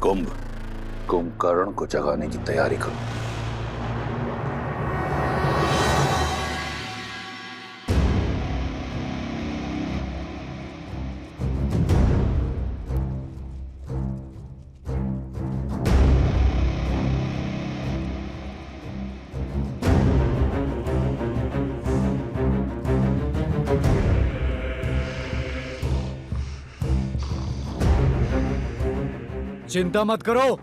कुंभकर्ण को जगाने की तैयारी करो। चिंता मत करो,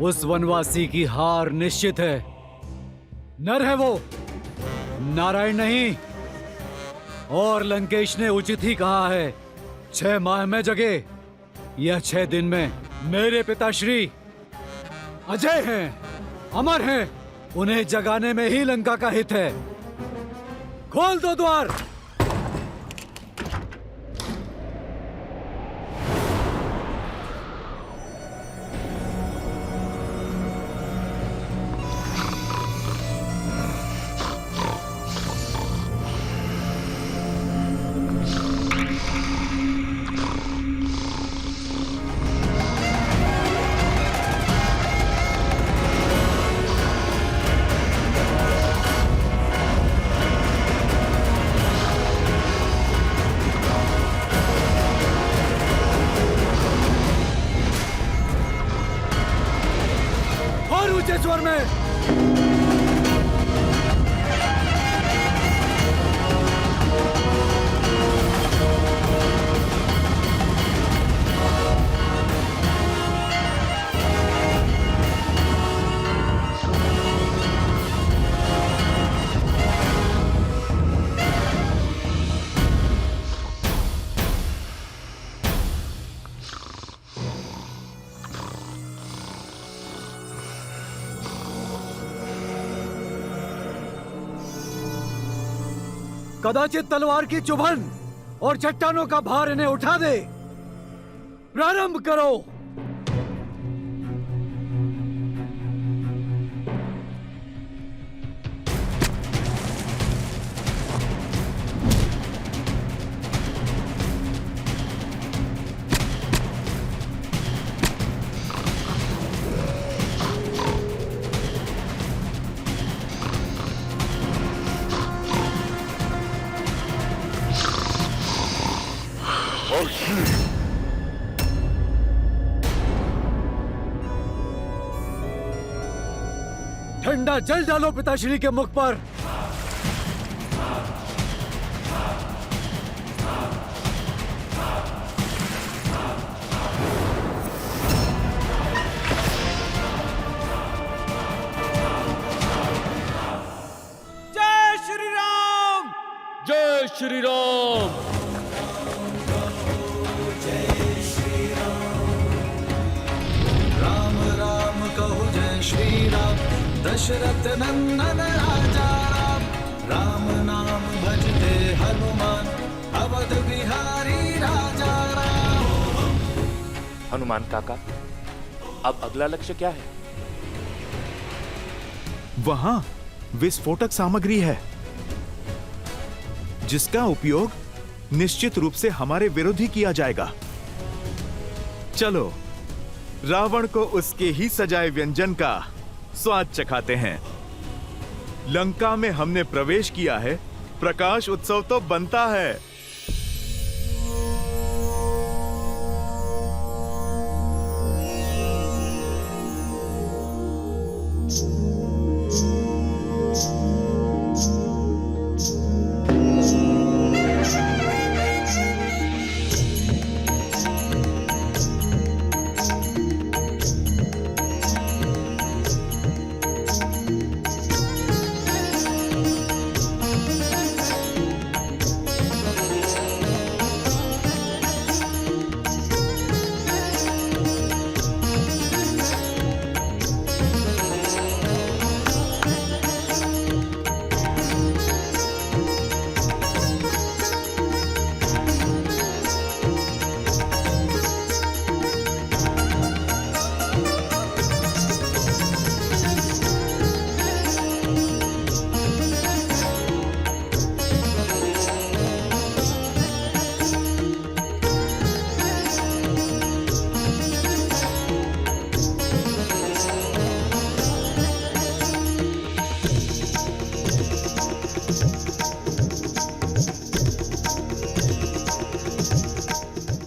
उस वनवासी की हार निश्चित है। नर है वो, नारायण नहीं। और लंकेश ने उचित ही कहा है, 6 माह में जगे या 6 दिन में। मेरे पिताश्री अजय हैं, अमर हैं, उन्हें जगाने में ही लंका का हित है। खोल दो द्वार। स्वर में कदाचित तलवार की चुभन और चट्टानों का भार इन्हें उठा दे। प्रारंभ करो। ठंडा जल डालो पिताश्री के मुख पर। जय श्री राम, जय श्री राम। दशरथ नंदन राजा राम, राम नाम भजते हनुमान, अवध बिहारी राजा राम। हनुमान काका, अब अगला लक्ष्य क्या है? वहां विस्फोटक सामग्री है जिसका उपयोग निश्चित रूप से हमारे विरोधी किया जाएगा। चलो रावण को उसके ही सजाए व्यंजन का स्वाद चखाते हैं। लंका में हमने प्रवेश किया है, प्रकाश उत्सव तो बनता है।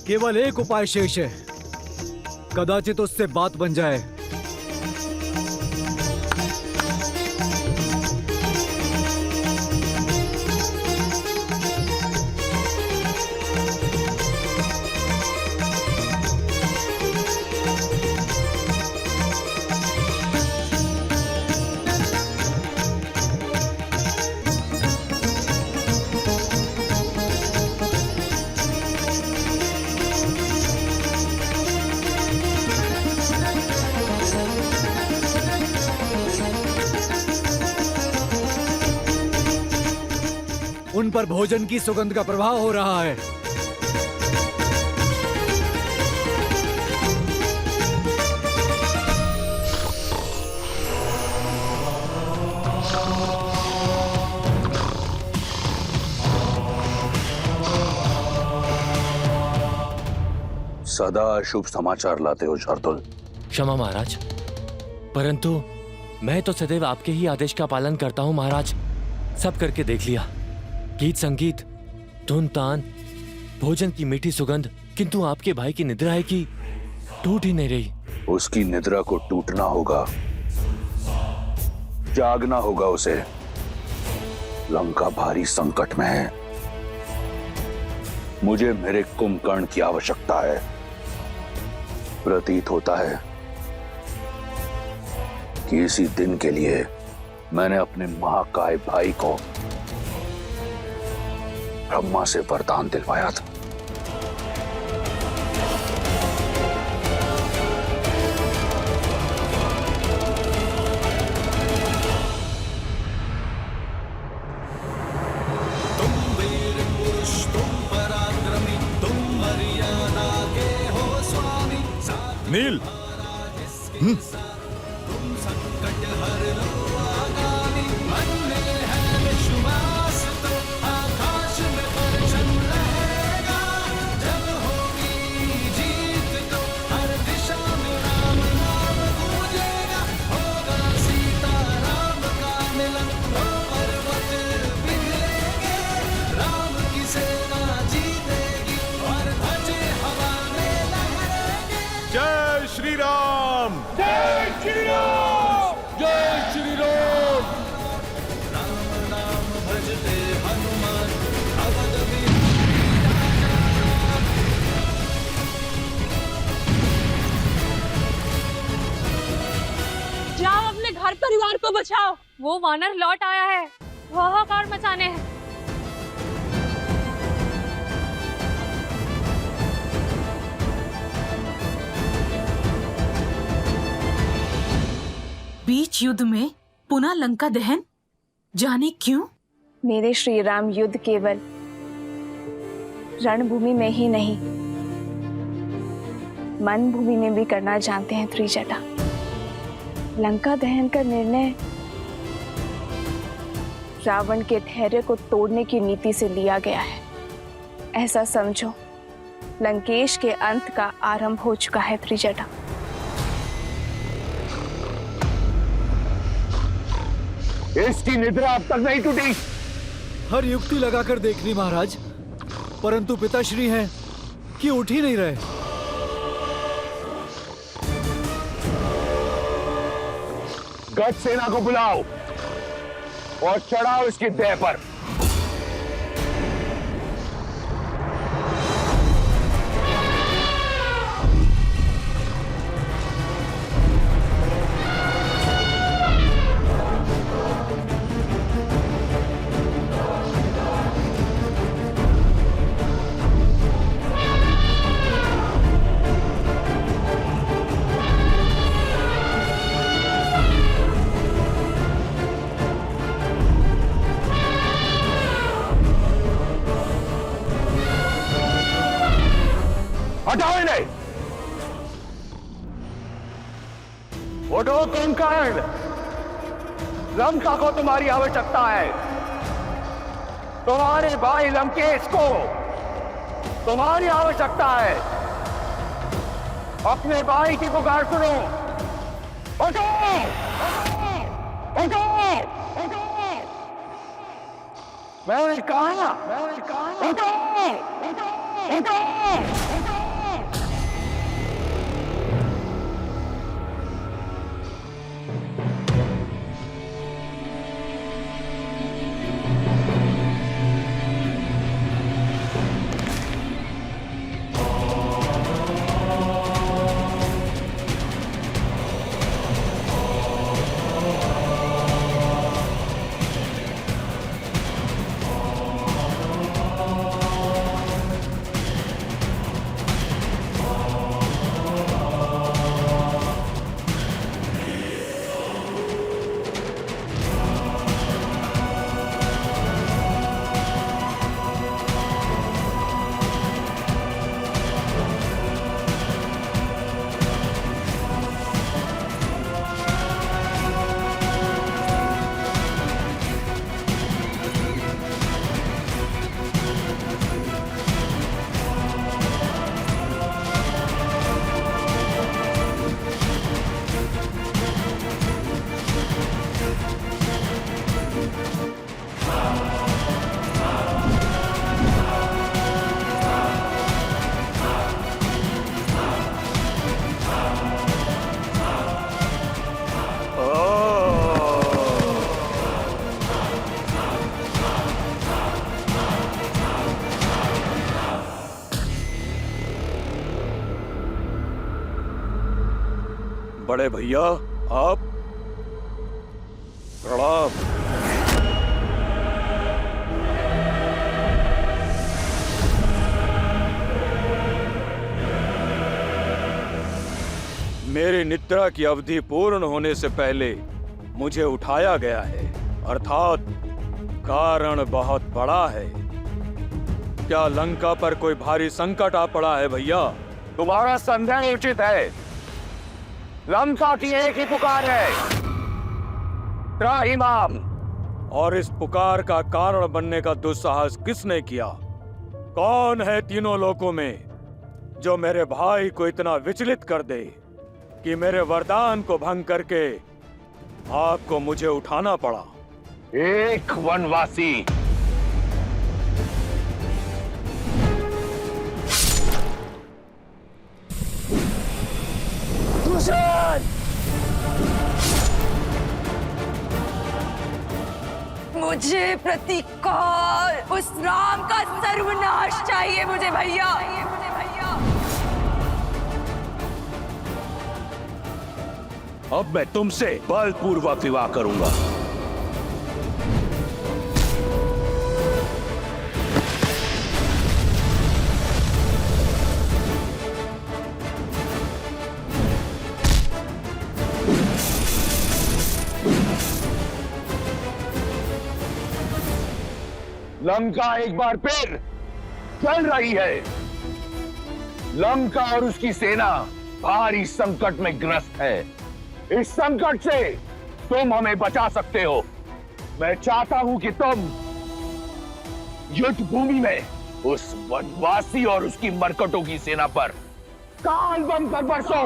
केवल एक उपाय शेष है, कदाचित उससे बात बन जाए। उन पर भोजन की सुगंध का प्रभाव हो रहा है। सदा शुभ समाचार लाते हो शार्दुल। क्षमा महाराज, परंतु मैं तो सदैव आपके ही आदेश का पालन करता हूँ महाराज। सब करके देख लिया, गीत संगीत, धुन तान, भोजन की मीठी सुगंध, किंतु आपके भाई की निद्रा है कि टूट ही नहीं रही। उसकी निद्रा को टूटना होगा, जागना होगा उसे। लंका भारी संकट में है। मुझे मेरे कुंभकर्ण की आवश्यकता है। प्रतीत होता है कि इसी दिन के लिए मैंने अपने महाकाय भाई को ब्रह्मा से वरदान दिलवाया था। तुम वीर पुरुष, तुम पराक्रमी, तुम मर्यादा के हो स्वामी। नील, तुम संकट हर लो आगामी। मन में है विश्वास तो आकाश में परचम रहेगा। जब होगी जीत तो हर दिशा में राम नाम गूंजेगा। होगा सीता राम का मिलन, तो पर्वत पिघलेंगे। राम की सेना जीतेगी और ध्वज हवा में लहरेंगे। जय श्री राम। जय श्री राम, जय श्री राम। राम नाम भजते हनुमान, अवध में जाओ अपने घर परिवार को बचाओ। वो वानर लौट आया है, हाहाकार मचाने हैं। बीच युद्ध में पुनः लंका दहन, जाने क्यों? मेरे श्री राम युद्ध केवल रणभूमि में ही नहीं, मन भूमि में भी करना जानते हैं त्रिजटा। लंका दहन का निर्णय रावण के धैर्य को तोड़ने की नीति से लिया गया है। ऐसा समझो लंकेश के अंत का आरंभ हो चुका है त्रिजटा। इसकी निद्रा अब तक नहीं टूटी। हर युक्ति लगाकर देख ली महाराज, परंतु पिताश्री हैं कि उठ ही नहीं रहे। गज सेना को बुलाओ और चढ़ाओ इसकी देह पर। हटाओ इन्हें। उठो कुंभकर्ण, लंका को तुम्हारी आवश्यकता है। तुम्हारे भाई लंकेश को तुम्हारी आवश्यकता है। अपने भाई की पुकार सुनो। उठो, उठो, उठो। मैंने कहा, उठो, उठो, उठो। बड़े भैया, आप प्रणाम। मेरी निद्रा की अवधि पूर्ण होने से पहले मुझे उठाया गया है, अर्थात कारण बहुत बड़ा है। क्या लंका पर कोई भारी संकट आ पड़ा है भैया? तुम्हारा संदेह उचित है। लंका की एक ही पुकार है, त्राहिमाम। और इस पुकार का कारण बनने का दुस्साहस किसने किया? कौन है तीनों लोकों में जो मेरे भाई को इतना विचलित कर दे कि मेरे वरदान को भंग करके आपको मुझे उठाना पड़ा? एक वनवासी। मुझे प्रतिकार, उस राम का सर्वनाश चाहिए मुझे भैया। अब मैं तुमसे बलपूर्वक विवाह करूंगा। लंका एक बार फिर चल रही है। लंका और उसकी सेना भारी संकट में ग्रस्त है। इस संकट से तुम हमें बचा सकते हो। मैं चाहता हूं कि तुम युद्ध भूमि में उस वनवासी और उसकी मरकटों की सेना पर काल बम कर बरसो।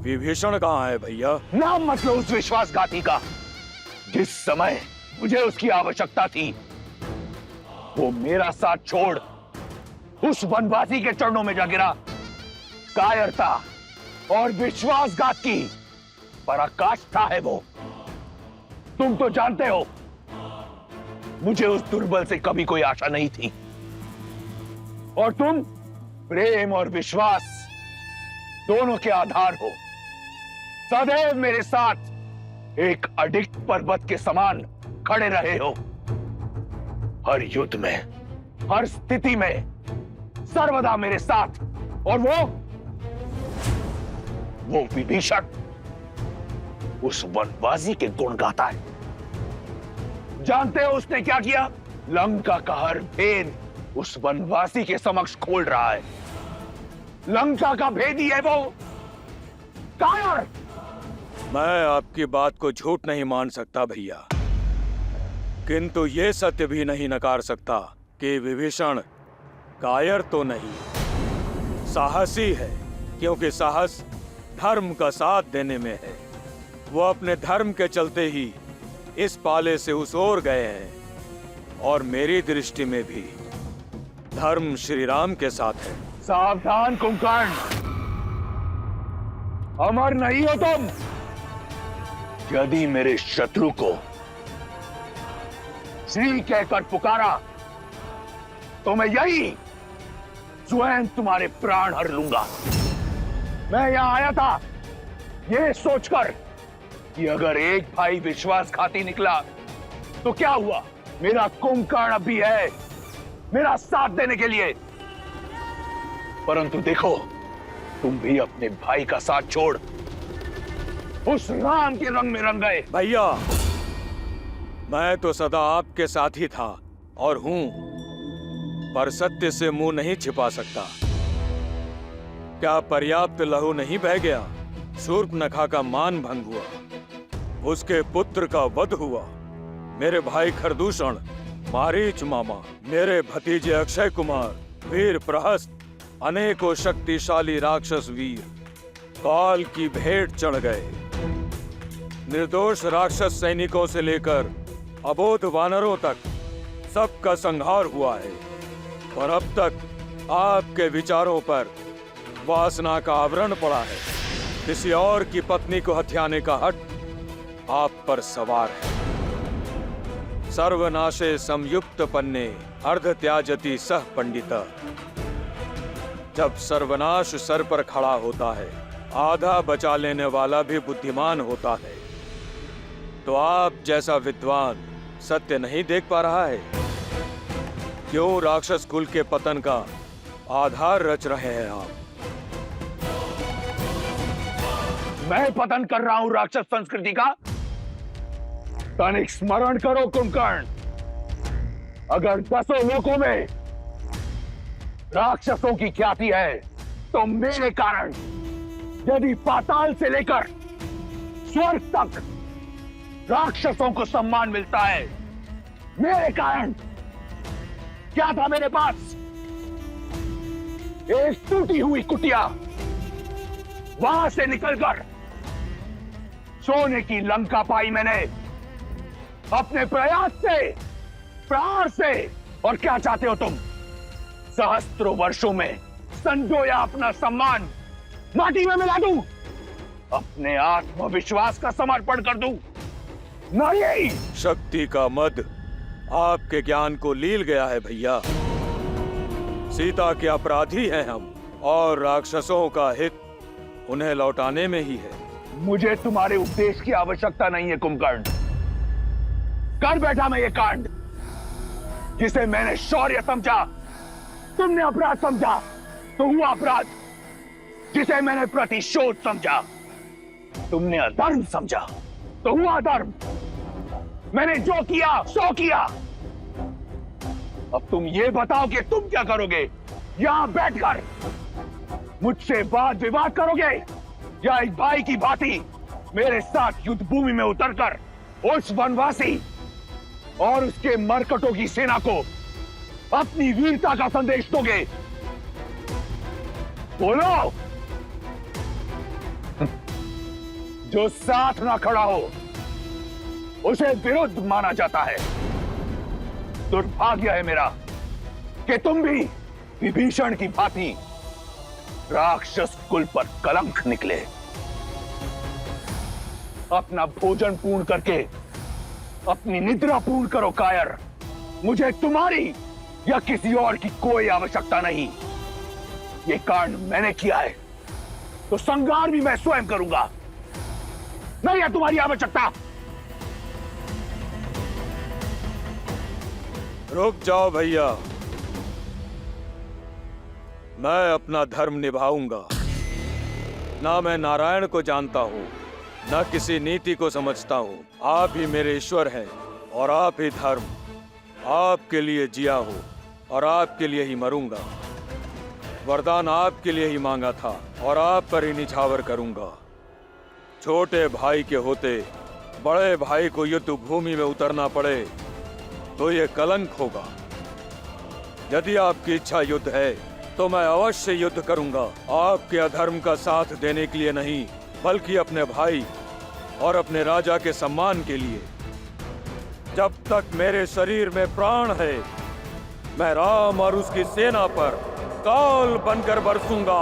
विभीषण कहाँ है भैया? नाम मत लो उस विश्वासघाती का। जिस समय मुझे उसकी आवश्यकता थी, वो मेरा साथ छोड़ उस वनवासी के चरणों में जा गिरा। कायरता और विश्वासघात की पराकाष्ठा है वो। तुम तो जानते हो, मुझे उस दुर्बल से कभी कोई आशा नहीं थी, और तुम प्रेम और विश्वास दोनों के आधार हो। सदैव मेरे साथ एक अडिग पर्वत के समान खड़े रहे हो। हर युद्ध में, हर स्थिति में सर्वदा मेरे साथ। और वो विभीषण उस वनवासी के गुण गाता है। जानते हो उसने क्या किया? लंका का हर भेद उस वनवासी के समक्ष खोल रहा है। लंका का भेदी है वो कायर। मैं आपकी बात को झूठ नहीं मान सकता भैया, किंतु ये सत्य भी नहीं नकार सकता कि विभीषण कायर तो नहीं, साहसी है। क्योंकि साहस धर्म का साथ देने में है। वो अपने धर्म के चलते ही इस पाले से उस ओर गए हैं, और मेरी दृष्टि में भी धर्म श्री राम के साथ है। सावधान कुंभकर्ण, अमर नहीं हो तुम। यदि मेरे शत्रु को श्री कहकर पुकारा तो मैं यही स्वयं तुम्हारे प्राण हर लूंगा। मैं यहां आया था यह सोचकर कि अगर एक भाई विश्वासघाती निकला तो क्या हुआ, मेरा कुंभकर्ण भी है मेरा साथ देने के लिए। परंतु देखो, तुम भी अपने भाई का साथ छोड़ उस राम के रंग में रंग गए। भैया, मैं तो सदा आपके साथ ही था और हूं, पर सत्य से मुंह नहीं छिपा सकता। क्या पर्याप्त लहू नहीं बह गया? शूर्पनखा का मान भंग हुआ, उसके पुत्र का वध हुआ। मेरे भाई खरदूषण, मारीच मामा, मेरे भतीजे अक्षय कुमार, वीर प्रहस्त, अनेकों शक्तिशाली राक्षस वीर काल की भेंट चढ़ गए। निर्दोष राक्षस सैनिकों से लेकर अबोध वानरों तक सबका संहार हुआ है। और अब तक आपके विचारों पर वासना का आवरण पड़ा है। किसी और की पत्नी को हथियाने का हट आप पर सवार है। सर्वनाशे संयुक्त पन्ने अर्ध त्याजति सह पंडित। जब सर्वनाश सर पर खड़ा होता है, आधा बचा लेने वाला भी बुद्धिमान होता है। तो आप जैसा विद्वान सत्य नहीं देख पा रहा है? क्यों राक्षस कुल के पतन का आधार रच रहे हैं आप? मैं पतन कर रहा हूं राक्षस संस्कृति का? तनिक स्मरण करो कुंभकर्ण, अगर 10 लोकों में राक्षसों की ख्याति है तो मेरे कारण यदि पाताल से लेकर स्वर्ग तक राक्षसों को सम्मान मिलता है, मेरे कारण क्या था मेरे पास? एक टूटी हुई कुटिया, वहां से निकलकर सोने की लंका पाई मैंने अपने प्रयास से, प्रहार से। और क्या चाहते हो तुम? सहस्त्रों वर्षों में संजोया अपना सम्मान माटी में मिला दूं? अपने आत्मविश्वास का समर्पण कर दूं? नहीं। शक्ति का मद आपके ज्ञान को लील गया है भैया। सीता के अपराधी हैं हम, और राक्षसों का हित उन्हें लौटाने में ही है। मुझे तुम्हारे उपदेश की आवश्यकता नहीं है कुंभकर्ण। कर बैठा मैं ये कांड, जिसे मैंने शौर्य समझा तुमने अपराध समझा, तो हुआ अपराध। जिसे मैंने प्रतिशोध समझा तुमने अधर्म समझा, तो हुआ अधर्म। मैंने जो किया सो किया। अब तुम ये बताओ कि तुम क्या करोगे? यहां बैठकर मुझसे वाद विवाद करोगे, या एक भाई की भांति मेरे साथ युद्ध भूमि में उतरकर उस वनवासी और उसके मरकटों की सेना को अपनी वीरता का संदेश दोगे? बोलो। जो साथ ना खड़ा हो उसे विरुद्ध माना जाता है। दुर्भाग्य है मेरा कि तुम भी विभीषण की भांति राक्षस कुल पर कलंक निकले। अपना भोजन पूर्ण करके अपनी निद्रा पूर्ण करो कायर। मुझे तुम्हारी या किसी और की कोई आवश्यकता नहीं। ये कांड मैंने किया है तो संहार भी मैं स्वयं करूंगा। नहीं है तुम्हारी आवश्यकता। रुक जाओ भैया, मैं अपना धर्म निभाऊंगा। ना मैं नारायण को जानता हूं, ना किसी नीति को समझता हूं। आप ही मेरे ईश्वर हैं और आप ही धर्म। आपके लिए जिया हूं और आपके लिए ही मरूंगा। वरदान आपके लिए ही मांगा था और आप पर ही निछावर करूंगा। छोटे भाई के होते बड़े भाई को युद्ध भूमि में उतरना पड़े तो ये कलंक होगा। यदि आपकी इच्छा युद्ध है तो मैं अवश्य युद्ध करूंगा। आपके अधर्म का साथ देने के लिए नहीं, बल्कि अपने भाई और अपने राजा के सम्मान के लिए। जब तक मेरे शरीर में प्राण है, मैं राम और उसकी सेना पर काल बनकर बरसूंगा।